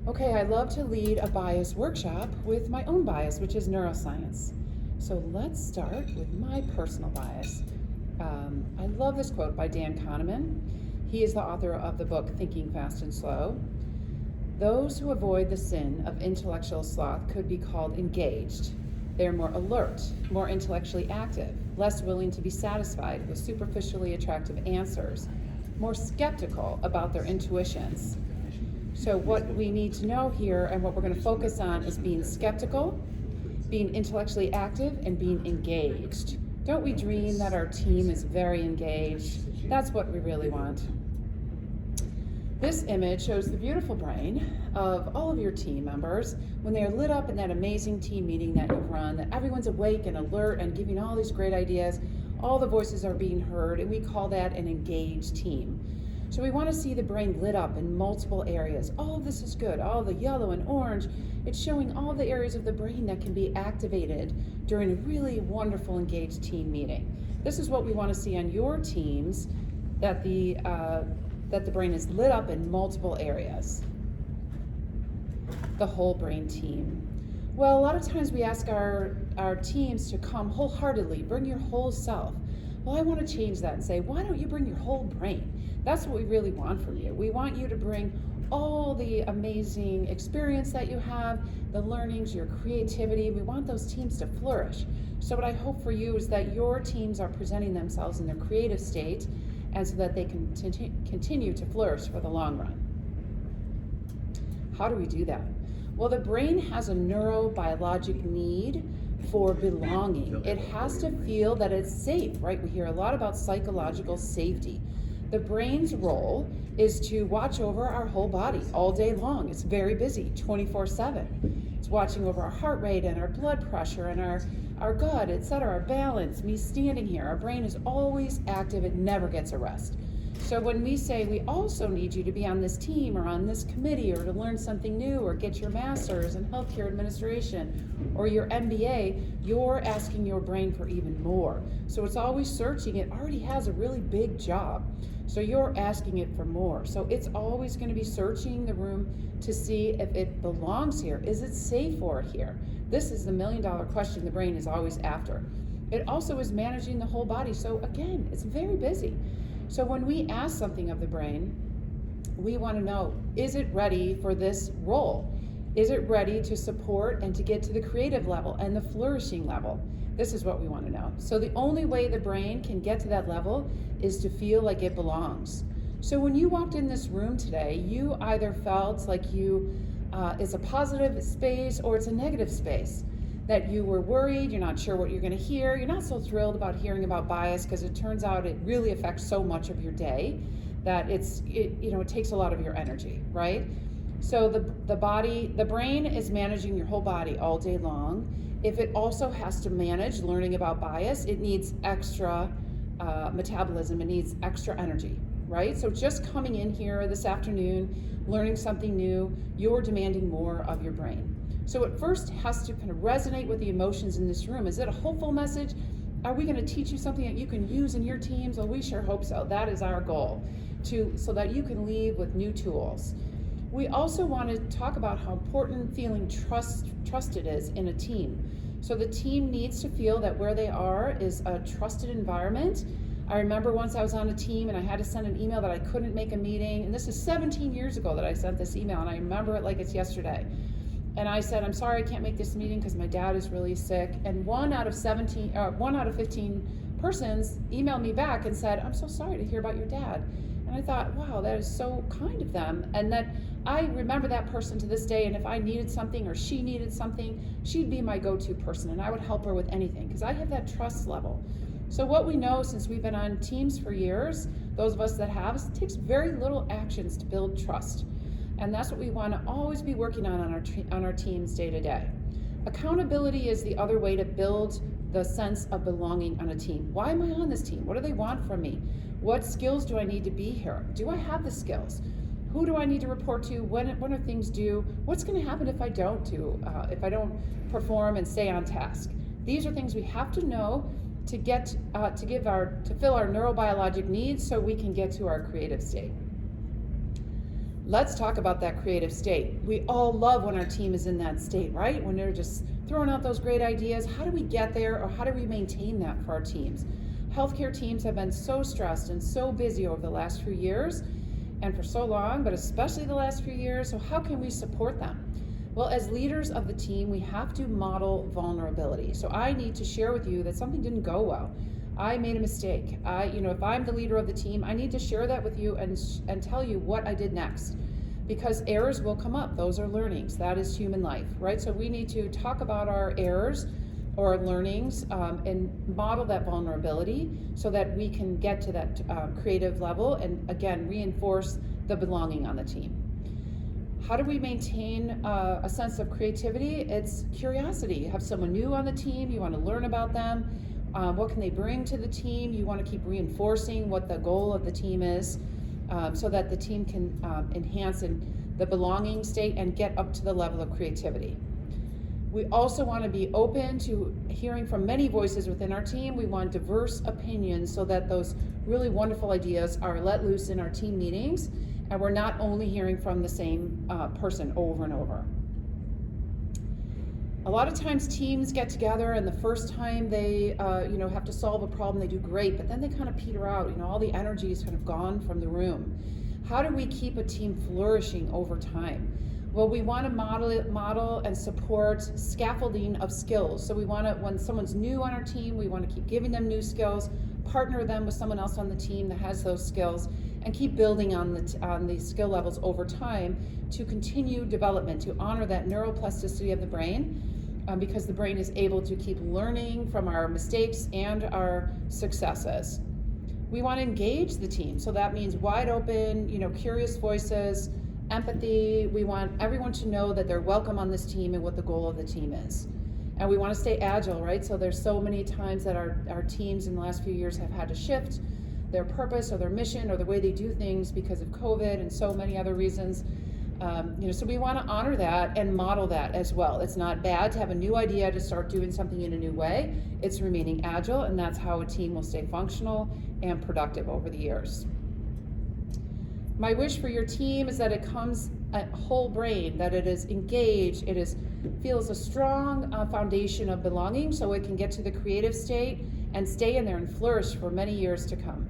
Okay, I love to lead a bias workshop with my own bias, which is neuroscience. So let's start with my personal bias. I love this quote by Dan Kahneman. He is the author of the book Thinking Fast and Slow. Those who avoid the sin of intellectual sloth could be called engaged. They are more alert, more intellectually active, less willing to be satisfied with superficially attractive answers, more skeptical about their intuitions. So what we need to know here and what we're going to focus on is being skeptical, being intellectually active, and being engaged. Don't we dream that our team is very engaged? That's what we really want. This image shows the beautiful brain of all of your team members when they are lit up in that amazing team meeting that you've run, that everyone's awake and alert and giving all these great ideas. All the voices are being heard, and we call that an engaged team. So we want to see the brain lit up in multiple areas. All of this is good. All the yellow and orange, it's showing all the areas of the brain that can be activated during a really wonderful engaged team meeting. This is what we want to see on your teams, that the brain is lit up in multiple areas. The whole brain team. Well, a lot of times we ask our teams to come wholeheartedly, bring your whole self. Well, I want to change that and say, why don't you bring your whole brain? That's what we really want from you. We want you to bring all the amazing experience that you have, the learnings, your creativity. We want those teams to flourish. So what I hope for you is that your teams are presenting themselves in their creative state, and so that they can continue to flourish for the long run. How do we do that? Well, the brain has a neurobiologic need for belonging. It has to feel that it's safe, right? We hear a lot about psychological safety. The brain's role is to watch over our whole body all day long. It's very busy, 24/7. It's watching over our heart rate and our blood pressure and our gut, etc., our balance, me standing here. Our brain is always active. It never gets a rest. So when we say we also need you to be on this team or on this committee or to learn something new or get your master's in healthcare administration or your MBA, you're asking your brain for even more. So it's always searching. It already has a really big job. So you're asking it for more. So it's always going to be searching the room to see if it belongs here. Is it safe for it here? This is the million-dollar question the brain is always after. It also is managing the whole body. So again, it's very busy. So when we ask something of the brain, we want to know, is it ready for this role? Is it ready to support and to get to the creative level and the flourishing level? This is what we want to know. So the only way the brain can get to that level is to feel like it belongs. So when you walked in this room today, you either felt like it's a positive space or it's a negative space. That you were worried, you're not sure what you're going to hear, you're not so thrilled about hearing about bias because it turns out it really affects so much of your day that it takes a lot of your energy, right? So the brain is managing your whole body all day long. If it also has to manage learning about bias, it needs extra metabolism, it needs extra energy, right? So just coming in here this afternoon, learning something new, you're demanding more of your brain. So it first has to kind of resonate with the emotions in this room. Is it a hopeful message? Are we going to teach you something that you can use in your teams? Well, we sure hope so. That is our goal, so that you can leave with new tools. We also want to talk about how important feeling trusted is in a team. So the team needs to feel that where they are is a trusted environment. I remember once I was on a team and I had to send an email that I couldn't make a meeting. And this is 17 years ago that I sent this email, and I remember it like it's yesterday. And I said, I'm sorry I can't make this meeting because my dad is really sick. And one out of 15 persons emailed me back and said, I'm so sorry to hear about your dad. And I thought, wow, that is so kind of them. And that I remember that person to this day, and if I needed something or she needed something, she'd be my go-to person, and I would help her with anything because I have that trust level. So what we know, since we've been on teams for years, those of us that have, is it takes very little actions to build trust. And that's what we want to always be working on our teams day to day. Accountability is the other way to build the sense of belonging on a team. Why am I on this team? What do they want from me? What skills do I need to be here? Do I have the skills? Who do I need to report to? When are things due? What's going to happen if I don't perform and stay on task? These are things we have to know to fill our neurobiologic needs so we can get to our creative state. Let's talk about that creative state. We all love when our team is in that state, right? When they're just throwing out those great ideas. How do we get there, or how do we maintain that for our teams? Healthcare teams have been so stressed and so busy over the last few years, and for so long, but especially the last few years. So how can we support them? Well, as leaders of the team, we have to model vulnerability. So I need to share with you that something didn't go well. I made a mistake. If I'm the leader of the team, I need to share that with you and tell you what I did next, because errors will come up. Those are learnings. That is human life, right? So we need to talk about our errors or learnings and model that vulnerability so that we can get to that creative level and, again, reinforce the belonging on the team. How do we maintain a sense of creativity? It's curiosity. You have someone new on the team, you want to learn about them. What can they bring to the team? You want to keep reinforcing what the goal of the team is so that the team can enhance the belonging state and get up to the level of creativity. We also want to be open to hearing from many voices within our team. We want diverse opinions so that those really wonderful ideas are let loose in our team meetings, and we're not only hearing from the same person over and over. A lot of times teams get together, and the first time they have to solve a problem, they do great, but then they kind of peter out. All the energy is kind of gone from the room. How do we keep a team flourishing over time? Well, we want to model and support scaffolding of skills. So we want to, when someone's new on our team, we want to keep giving them new skills, partner them with someone else on the team that has those skills, and keep building on the skill levels over time to continue development, to honor that neuroplasticity of the brain, because the brain is able to keep learning from our mistakes and our successes. We want to engage the team, so that means wide open, curious voices, empathy. We want everyone to know that they're welcome on this team and what the goal of the team is. And we want to stay agile, right? So there's so many times that our teams in the last few years have had to shift their purpose or their mission or the way they do things because of COVID and so many other reasons. So we want to honor that and model that as well. It's not bad to have a new idea to start doing something in a new way. It's remaining agile, and that's how a team will stay functional and productive over the years. My wish for your team is that it comes a whole brain, that it is engaged, feels a strong foundation of belonging so it can get to the creative state and stay in there and flourish for many years to come.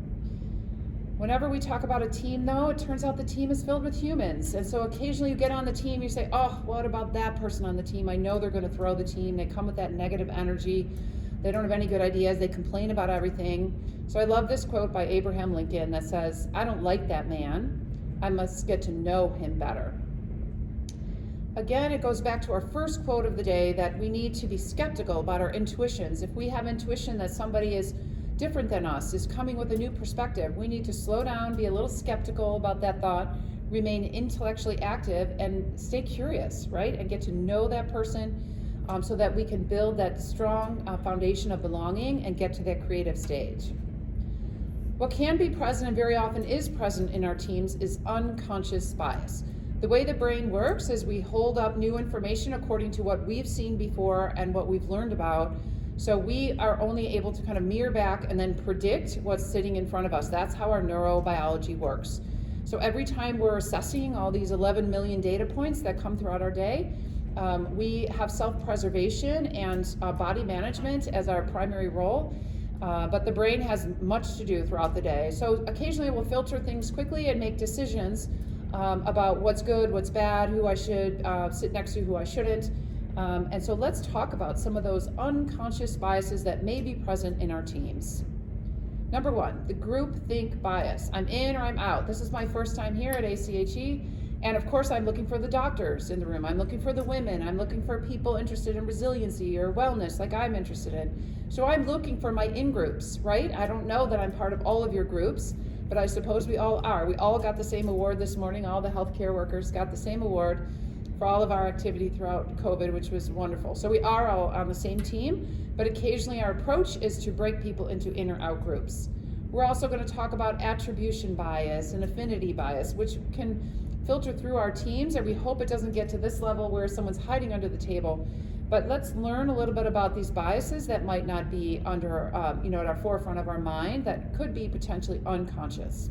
Whenever we talk about a team, though, it turns out the team is filled with humans. And so occasionally you get on the team, you say, oh, what about that person on the team? I know they're going to throw the team. They come with that negative energy. They don't have any good ideas. They complain about everything. So I love this quote by Abraham Lincoln that says, I don't like that man. I must get to know him better. Again, it goes back to our first quote of the day that we need to be skeptical about our intuitions. If we have intuition that somebody is different than us, is coming with a new perspective, we need to slow down, be a little skeptical about that thought, remain intellectually active, and stay curious, right? And get to know that person so that we can build that strong foundation of belonging and get to that creative stage. What can be present and very often is present in our teams is unconscious bias. The way the brain works is we hold up new information according to what we've seen before and what we've learned about. So we are only able to kind of mirror back and then predict what's sitting in front of us. That's how our neurobiology works. So every time we're assessing all these 11 million data points that come throughout our day, we have self-preservation and body management as our primary role. But the brain has much to do throughout the day. So occasionally we'll filter things quickly and make decisions about what's good, what's bad, who I should sit next to, who I shouldn't. And so let's talk about some of those unconscious biases that may be present in our teams. Number one, the groupthink bias. I'm in or I'm out. This is my first time here at ACHE. And of course, I'm looking for the doctors in the room. I'm looking for the women. I'm looking for people interested in resiliency or wellness like I'm interested in. So I'm looking for my in-groups, right? I don't know that I'm part of all of your groups, but I suppose we all are. We all got the same award this morning. All the healthcare workers got the same award for all of our activity throughout COVID, which was wonderful. So we are all on the same team, but occasionally our approach is to break people into in or out groups. We're also going to talk about attribution bias and affinity bias, which can filter through our teams, and we hope it doesn't get to this level where someone's hiding under the table. But let's learn a little bit about these biases that might not be under, at our forefront of our mind, that could be potentially unconscious.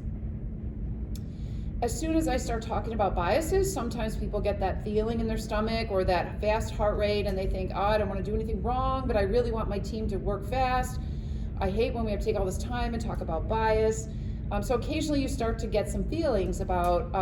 as soon as I start talking about biases, sometimes people get that feeling in their stomach or that fast heart rate, and they think, oh, I don't want to do anything wrong, but I really want my team to work fast. I hate when we have to take all this time and talk about bias. So occasionally you start to get some feelings about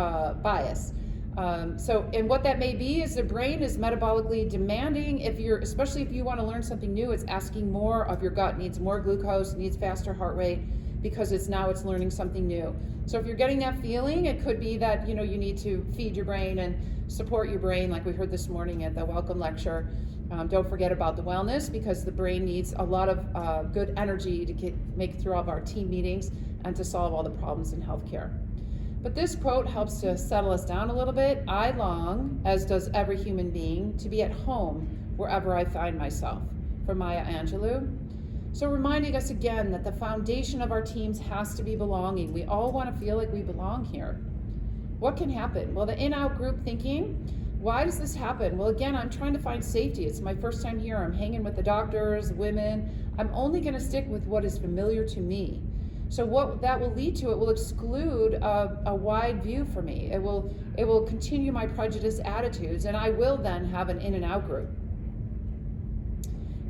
bias. And what that may be is the brain is metabolically demanding. Especially if you want to learn something new, it's asking more of your gut, needs more glucose, needs faster heart rate, because it's learning something new. So if you're getting that feeling, it could be that you need to feed your brain and support your brain, like we heard this morning at the welcome lecture. Don't forget about the wellness, because the brain needs a lot of good energy to make it through all of our team meetings and to solve all the problems in healthcare. But this quote helps to settle us down a little bit. I long, as does every human being, to be at home wherever I find myself. From Maya Angelou. So reminding us again that the foundation of our teams has to be belonging. We all want to feel like we belong here. What can happen? Well, the in-out group thinking, why does this happen? Well, again, I'm trying to find safety. It's my first time here. I'm hanging with the doctors, women. I'm only going to stick with what is familiar to me. So what that will lead to, it will exclude a wide view for me. It will continue my prejudice attitudes, and I will then have an in and out group.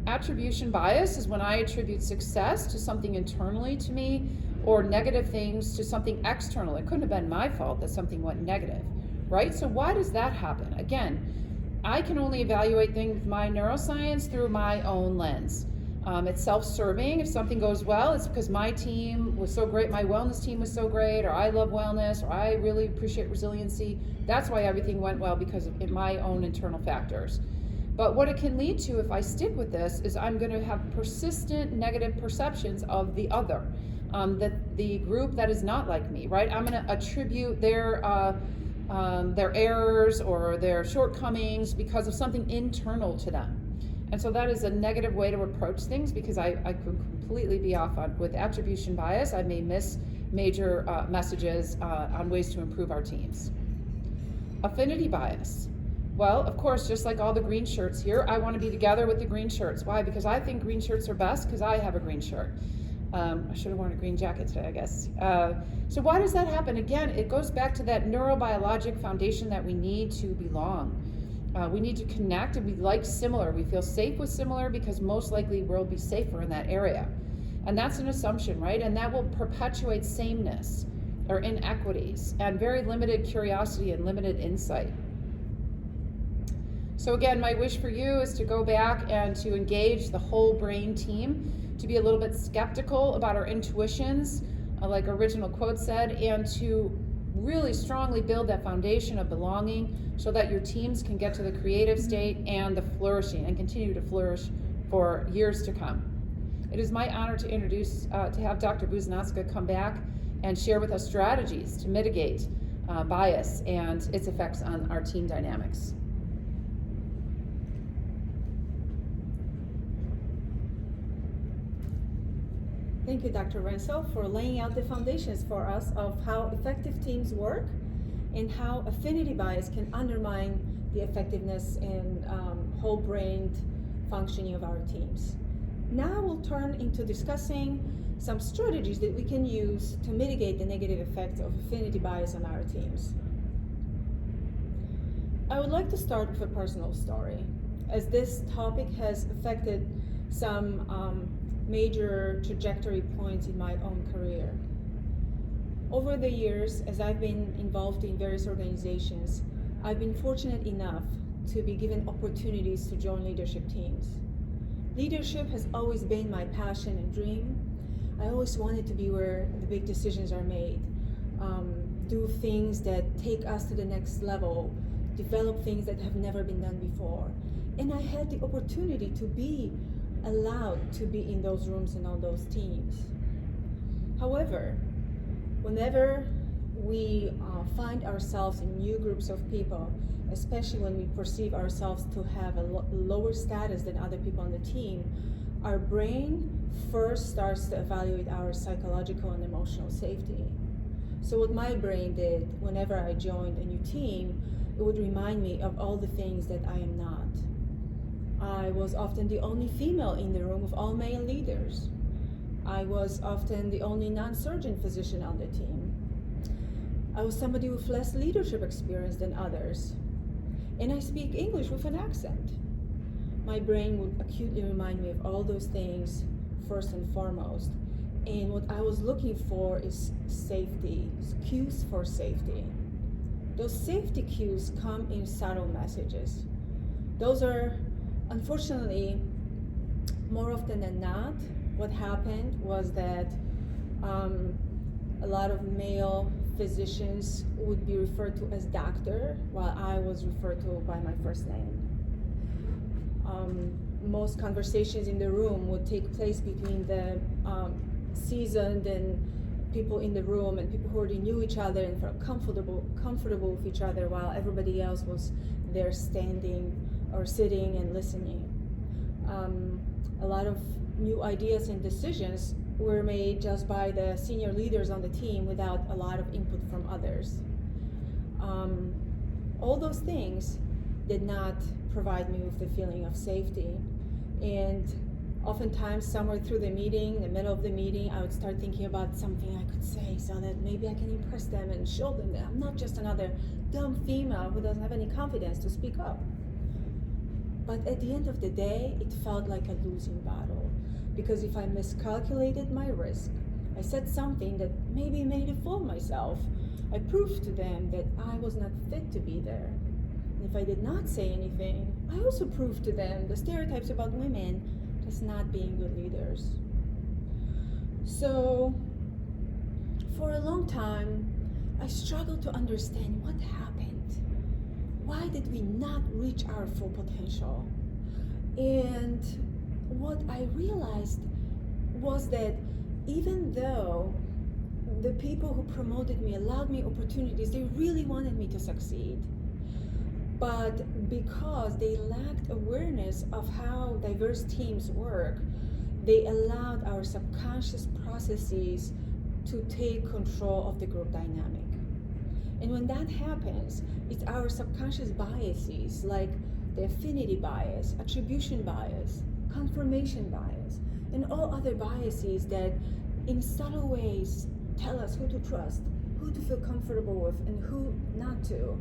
Attribution bias is when I attribute success to something internally to me, or negative things to something external. It couldn't have been my fault that something went negative, right? So why does that happen? Again, I can only evaluate things with my neuroscience through my own lens. It's self-serving. If something goes well, it's because my team was so great, my wellness team was so great, or I love wellness, or I really appreciate resiliency. That's why everything went well, because of my own internal factors. But what it can lead to, if I stick with this, is I'm going to have persistent negative perceptions of the other, the group that is not like me, right? I'm going to attribute their errors or their shortcomings because of something internal to them. And so that is a negative way to approach things, because I could completely be off with attribution bias. I may miss major messages on ways to improve our teams. Affinity bias. Well, of course, just like all the green shirts here, I want to be together with the green shirts. Why? Because I think green shirts are best, because I have a green shirt. I should have worn a green jacket today, I guess. So why does that happen? Again, it goes back to that neurobiologic foundation that we need to belong. We need to connect, and we like similar. We feel safe with similar because most likely we'll be safer in that area. And that's an assumption, right? And that will perpetuate sameness or inequities and very limited curiosity and limited insight. So again, my wish for you is to go back and to engage the whole brain team, to be a little bit skeptical about our intuitions, like original quote said, and to really strongly build that foundation of belonging so that your teams can get to the creative state and the flourishing and continue to flourish for years to come. It is my honor to introduce, to have Dr. Buznatska come back and share with us strategies to mitigate bias and its effects on our team dynamics. Thank you, Dr. Rensel, for laying out the foundations for us of how effective teams work and how affinity bias can undermine the effectiveness and whole-brained functioning of our teams. Now we'll turn into discussing some strategies that we can use to mitigate the negative effects of affinity bias on our teams. I would like to start with a personal story, as this topic has affected some major trajectory points in my own career. Over the years, as I've been involved in various organizations, I've been fortunate enough to be given opportunities to join leadership teams. Leadership has always been my passion and dream. I always wanted to be where the big decisions are made, do things that take us to the next level, develop things that have never been done before. And I had the opportunity to be allowed to be in those rooms and on those teams. However, whenever we find ourselves in new groups of people, especially when we perceive ourselves to have a lower status than other people on the team, our brain first starts to evaluate our psychological and emotional safety. So what my brain did whenever I joined a new team, it would remind me of all the things that I am not. I was often the only female in the room of all male leaders. I was often the only non-surgeon physician on the team. I was somebody with less leadership experience than others. And I speak English with an accent. My brain would acutely remind me of all those things first and foremost. And what I was looking for is safety, cues for safety. Those safety cues come in subtle messages. Those are, unfortunately, more often than not, what happened was that a lot of male physicians would be referred to as doctor, while I was referred to by my first name. Most conversations in the room would take place between the seasoned and people in the room and people who already knew each other and felt comfortable with each other, while everybody else was there standing or sitting and listening. A lot of new ideas and decisions were made just by the senior leaders on the team without a lot of input from others. All those things did not provide me with the feeling of safety. And oftentimes, somewhere through the meeting, in the middle of the meeting, I would start thinking about something I could say so that maybe I can impress them and show them that I'm not just another dumb female who doesn't have any confidence to speak up. But at the end of the day, it felt like a losing battle, because if I miscalculated my risk, I said something that maybe made a fool of myself, I proved to them that I was not fit to be there. And if I did not say anything, I also proved to them the stereotypes about women just not being good leaders. So, for a long time, I struggled to understand what happened. Why did we not reach our full potential? And what I realized was that even though the people who promoted me allowed me opportunities, they really wanted me to succeed. But because they lacked awareness of how diverse teams work, they allowed our subconscious processes to take control of the group dynamic. And when that happens, it's our subconscious biases like the affinity bias, attribution bias, confirmation bias, and all other biases that in subtle ways tell us who to trust, who to feel comfortable with, and who not to,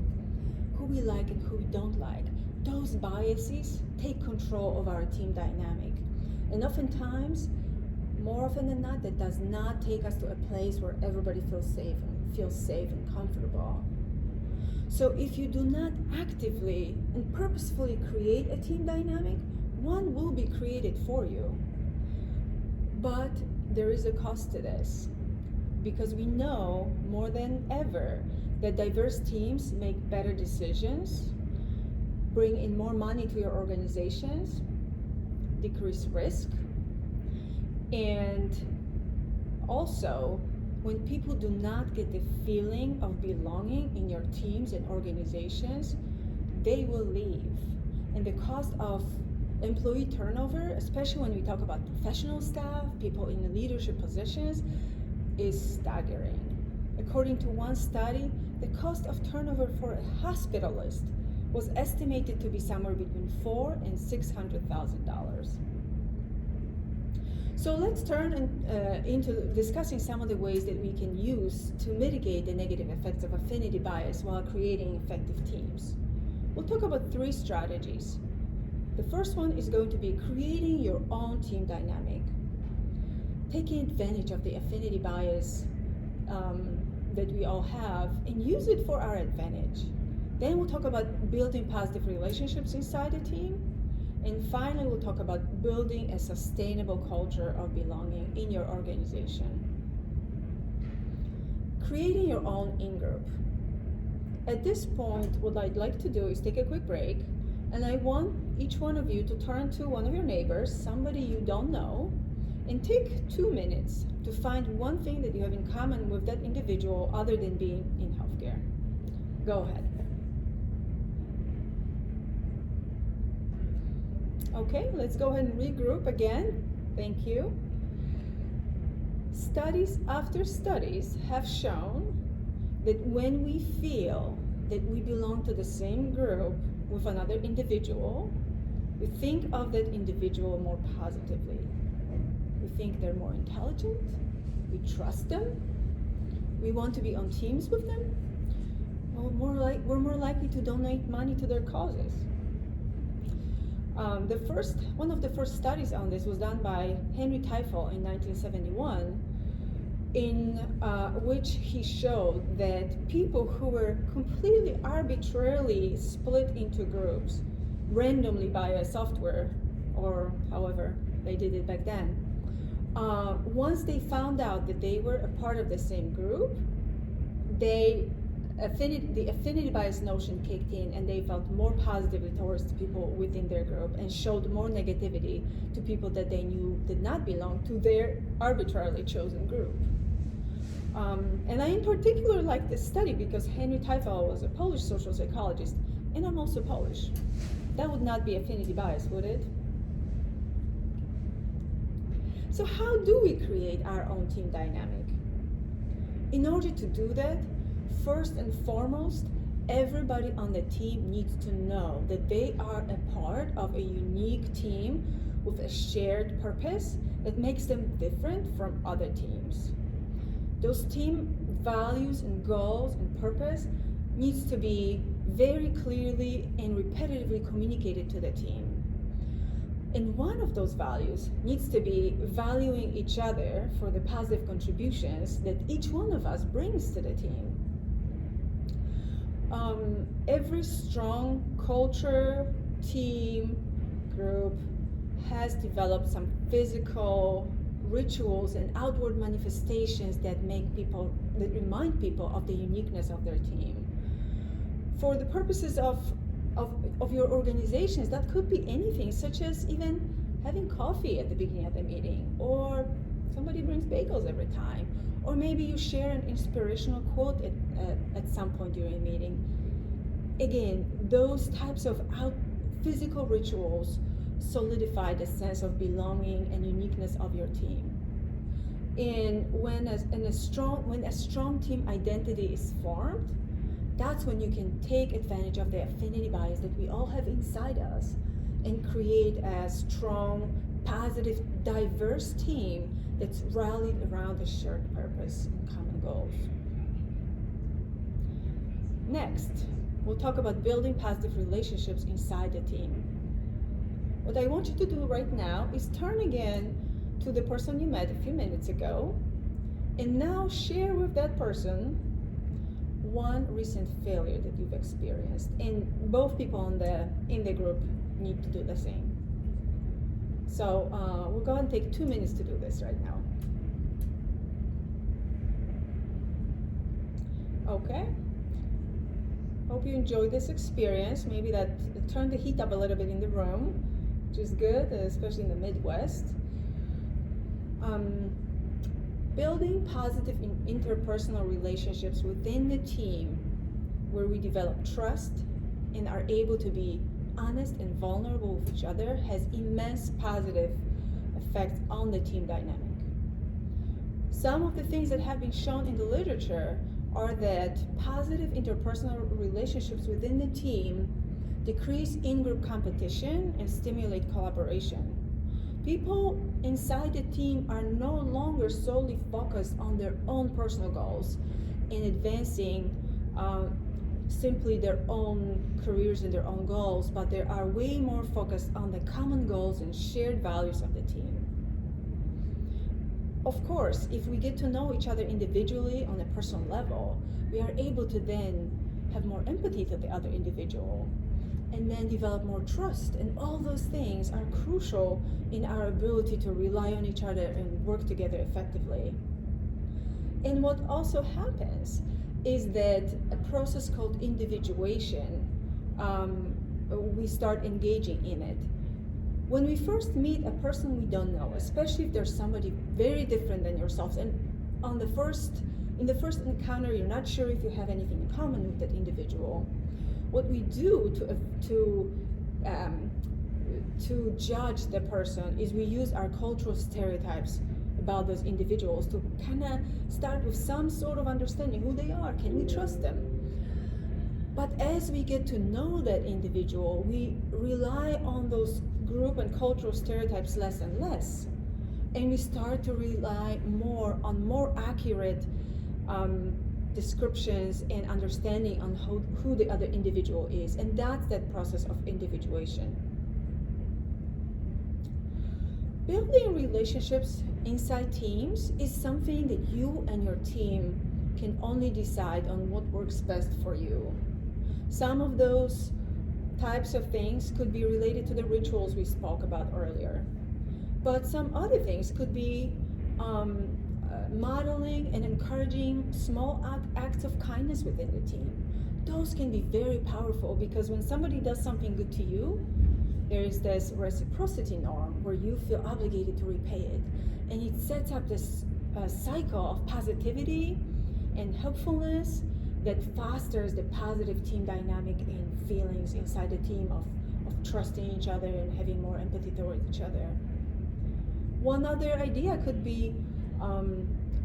who we like and who we don't like. Those biases take control of our team dynamic. And oftentimes, more often than not, that does not take us to a place where everybody feels safe and comfortable. So if you do not actively and purposefully create a team dynamic, one will be created for you. But there is a cost to this, because we know more than ever that diverse teams make better decisions, bring in more money to your organizations, decrease risk, and also when people do not get the feeling of belonging in your teams and organizations, they will leave. And the cost of employee turnover, especially when we talk about professional staff, people in the leadership positions, is staggering. According to one study, the cost of turnover for a hospitalist was estimated to be somewhere between $400,000 and $600,000. So let's turn into discussing some of the ways that we can use to mitigate the negative effects of affinity bias while creating effective teams. We'll talk about 3 strategies. The first one is going to be creating your own team dynamic, taking advantage of the affinity bias that we all have and use it for our advantage. Then we'll talk about building positive relationships inside the team. And finally, we'll talk about building a sustainable culture of belonging in your organization. Creating your own in-group. At this point, what I'd like to do is take a quick break, and I want each one of you to turn to one of your neighbors, somebody you don't know, and take 2 minutes to find one thing that you have in common with that individual other than being in healthcare. Go ahead. Okay, let's go ahead and regroup again. Thank you. Studies after studies have shown that when we feel that we belong to the same group with another individual, we think of that individual more positively. We think they're more intelligent, we trust them, we want to be on teams with them, were more likely to donate money to their causes. One of the first studies on this was done by Henry Teifel in 1971, in which he showed that people who were completely arbitrarily split into groups, randomly by a software, or however they did it back then, once they found out that they were a part of the same group, the affinity bias notion kicked in, and they felt more positively towards the people within their group and showed more negativity to people that they knew did not belong to their arbitrarily chosen group. And I in particular like this study because Henry Teifel was a Polish social psychologist, and I'm also Polish. That would not be affinity bias, would it? So how do we create our own team dynamic? In order to do that, first and foremost, everybody on the team needs to know that they are a part of a unique team with a shared purpose that makes them different from other teams. Those team values and goals and purpose needs to be very clearly and repetitively communicated to the team. And one of those values needs to be valuing each other for the positive contributions that each one of us brings to the team. Every strong culture, team, group has developed some physical rituals and outward manifestations that remind people of the uniqueness of their team. For the purposes of your organizations, that could be anything, such as even having coffee at the beginning of the meeting, or somebody brings bagels every time, or maybe you share an inspirational quote at some point during a meeting. Again, those types of physical rituals solidify the sense of belonging and uniqueness of your team. And when a strong team identity is formed, that's when you can take advantage of the affinity bias that we all have inside us and create a strong, positive, diverse team that's rallied around a shared purpose and common goals. Next, we'll talk about building positive relationships inside the team. What I want you to do right now is turn again to the person you met a few minutes ago, and now share with that person one recent failure that you've experienced. And both people in the group need to do the same. So we'll go and take 2 minutes to do this right now. Okay. Hope you enjoyed this experience. Maybe that turned the heat up a little bit in the room, which is good, especially in the Midwest. Building positive interpersonal relationships within the team where we develop trust and are able to be honest and vulnerable with each other has immense positive effects on the team dynamic. Some of the things that have been shown in the literature are that positive interpersonal relationships within the team decrease in-group competition and stimulate collaboration. People inside the team are no longer solely focused on their own personal goals and advancing simply their own careers and their own goals, but they are way more focused on the common goals and shared values of the team. Of course, if we get to know each other individually on a personal level, we are able to then have more empathy to the other individual and then develop more trust. And all those things are crucial in our ability to rely on each other and work together effectively. And what also happens is that a process called individuation, we start engaging in it. When we first meet a person we don't know, especially if there's somebody very different than yourselves, and in the first encounter you're not sure if you have anything in common with that individual, what we do to judge the person is we use our cultural stereotypes about those individuals to kind of start with some sort of understanding who they are. Can we trust them? But as we get to know that individual, we rely on those group and cultural stereotypes less and less, and we start to rely more on more accurate descriptions and understanding on who the other individual is, and that's that process of individuation. Building relationships inside teams is something that you and your team can only decide on what works best for you. Some of those types of things could be related to the rituals we spoke about earlier, but some other things could be modeling and encouraging small acts of kindness within the team. Those can be very powerful, because when somebody does something good to you, there is this reciprocity norm where you feel obligated to repay it, and it sets up this cycle of positivity and helpfulness that fosters the positive team dynamic and feelings inside the team of trusting each other and having more empathy towards each other. One other idea could be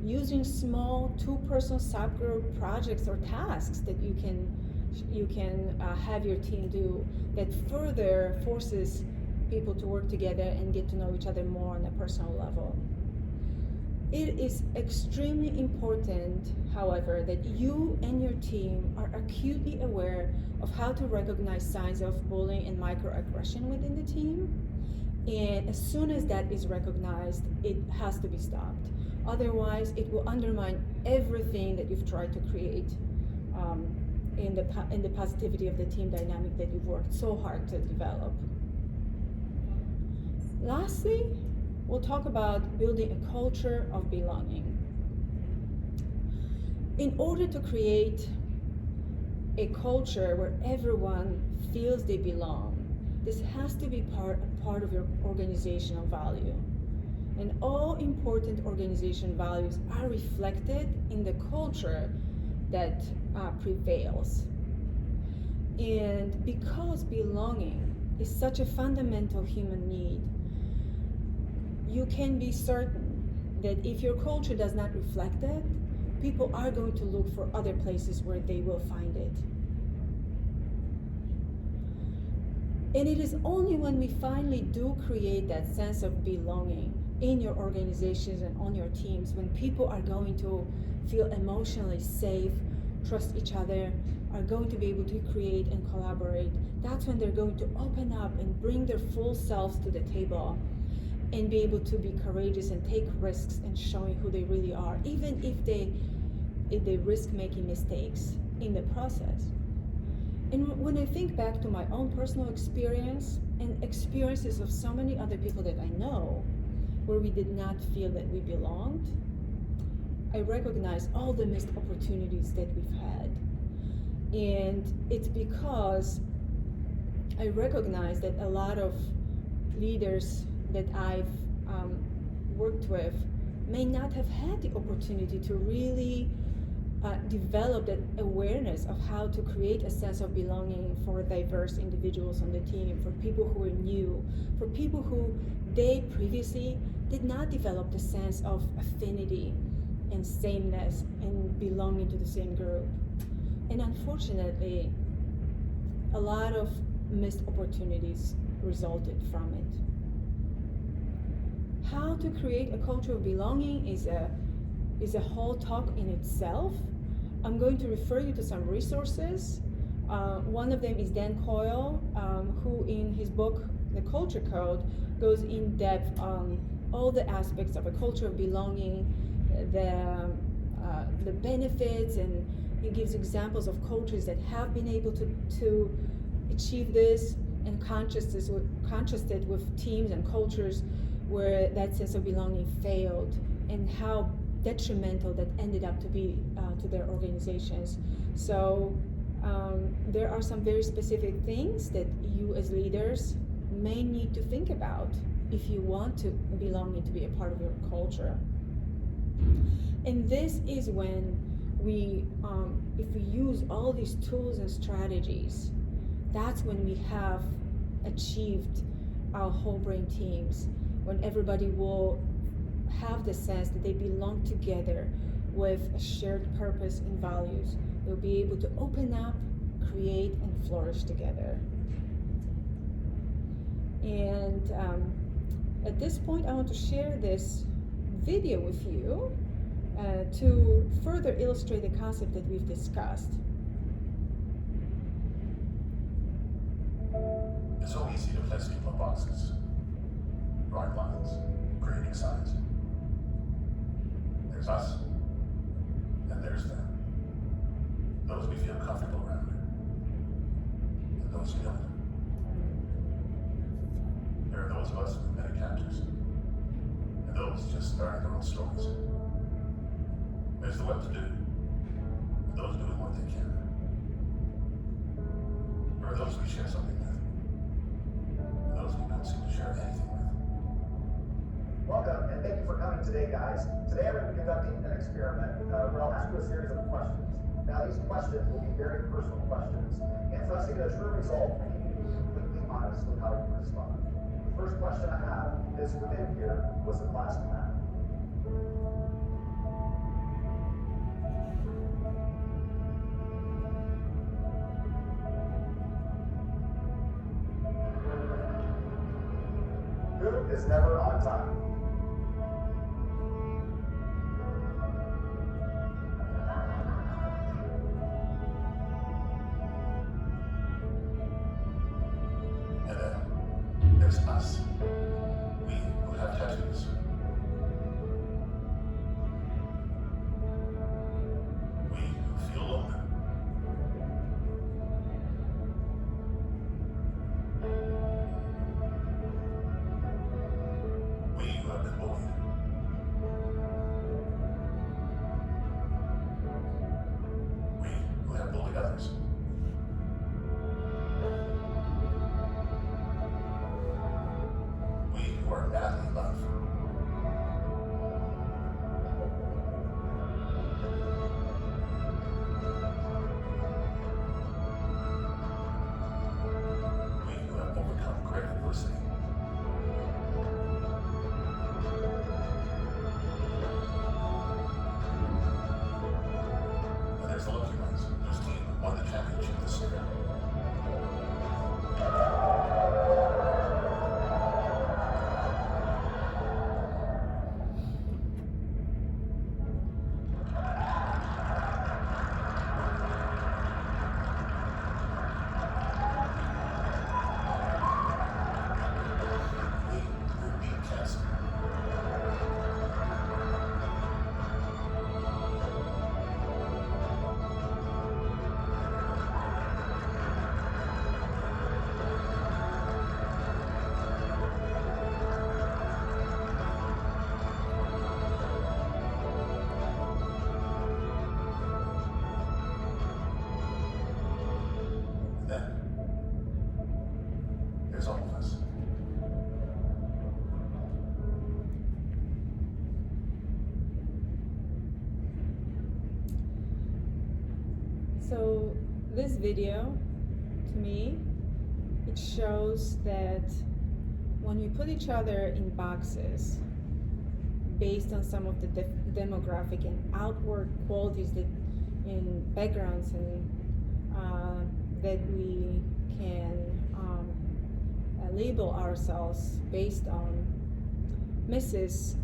using small two-person subgroup projects or tasks that you can have your team do, that further forces people to work together and get to know each other more on a personal level. It is extremely important, however, that you and your team are acutely aware of how to recognize signs of bullying and microaggression within the team. And as soon as that is recognized, it has to be stopped. Otherwise, it will undermine everything that you've tried to create in the positivity of the team dynamic that you've worked so hard to develop. Lastly, we'll talk about building a culture of belonging. In order to create a culture where everyone feels they belong, this has to be part of your organizational value. And all important organization values are reflected in the culture that prevails. And because belonging is such a fundamental human need, you can be certain that if your culture does not reflect that, people are going to look for other places where they will find it. And it is only when we finally do create that sense of belonging in your organizations and on your teams, when people are going to feel emotionally safe, trust each other, are going to be able to create and collaborate, that's when they're going to open up and bring their full selves to the table and be able to be courageous and take risks and showing who they really are, even if they risk making mistakes in the process. And when I think back to my own personal experience and experiences of so many other people that I know, where we did not feel that we belonged, I recognize all the missed opportunities that we've had. And it's because I recognize that a lot of leaders that I've worked with may not have had the opportunity to really develop that awareness of how to create a sense of belonging for diverse individuals on the team, for people who are new, for people who they previously did not develop the sense of affinity and sameness and belonging to the same group. And unfortunately, a lot of missed opportunities resulted from it. How to create a culture of belonging is a whole talk in itself. I'm going to refer you to some resources. One of them is Dan Coyle, who in his book, The Culture Code, goes in depth on all the aspects of a culture of belonging, the benefits, and he gives examples of cultures that have been able to achieve this, and contrasted with teams and cultures where that sense of belonging failed, and how detrimental that ended up to be to their organizations. So there are some very specific things that you as leaders may need to think about if you want to belonging to be a part of your culture. And this is when if we use all these tools and strategies, that's when we have achieved our whole brain teams, when everybody will have the sense that they belong together with a shared purpose and values. They'll be able to open up, create, and flourish together. And at this point, I want to share this video with you to further illustrate the concept that we've discussed. It's so easy to place people in boxes, drawing lines, creating signs. There's us, and there's them. Those we feel comfortable around, and those who don't. There are those of us with many captors, and those just starting their own stories. There's the what to do, and those doing what they can. There are those we share something with, and those we don't seem to share anything with. Welcome, and thank you for coming today, guys. Today I'm going to be conducting an experiment where I'll ask you a series of questions. Now, these questions will be very personal questions, and for us to get a true result, we need to be completely honest with how you respond. The first question I have is, within here was the plastic map. Who is never on time? And then there's us, we who have tattoos. We who feel lonely. We who have been bullied. We who have bullied others. We who are madly in love. We who have overcome great adversity. And there's the lucky ones whose team won the championship this year. We who beat cancer. And then there's all of us. So this video, to me, it shows that when we put each other in boxes based on some of the demographic and outward qualities that in backgrounds and that we can label ourselves based on, misses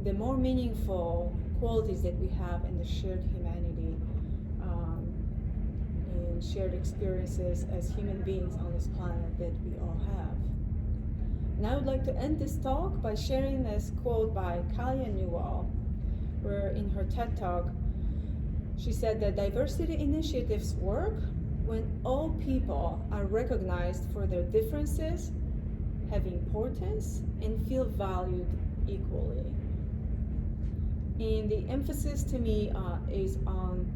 the more meaningful qualities that we have in the shared humanity and shared experiences as human beings on this planet that we all have. And I would like to end this talk by sharing this quote by Kalia Newell, where in her TED Talk, she said that diversity initiatives work when all people are recognized for their differences, have importance, and feel valued equally. And the emphasis to me is on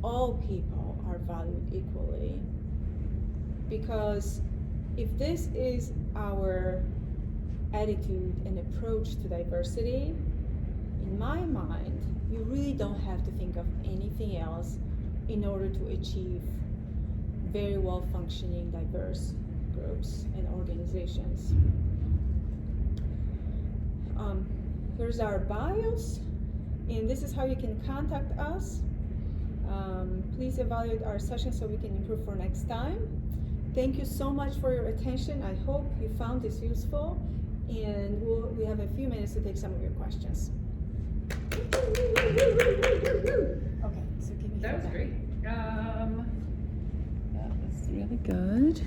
all people are valued equally. Because if this is our attitude and approach to diversity, in my mind, you really don't have to think of anything else in order to achieve very well functioning diverse groups and organizations. Here's our bios, and this is how you can contact us. Please evaluate our session so we can improve for next time. Thank you so much for your attention. I hope you found this useful, and we have a few minutes to take some of your questions. Okay, so give me That was feedback. great. That was really good.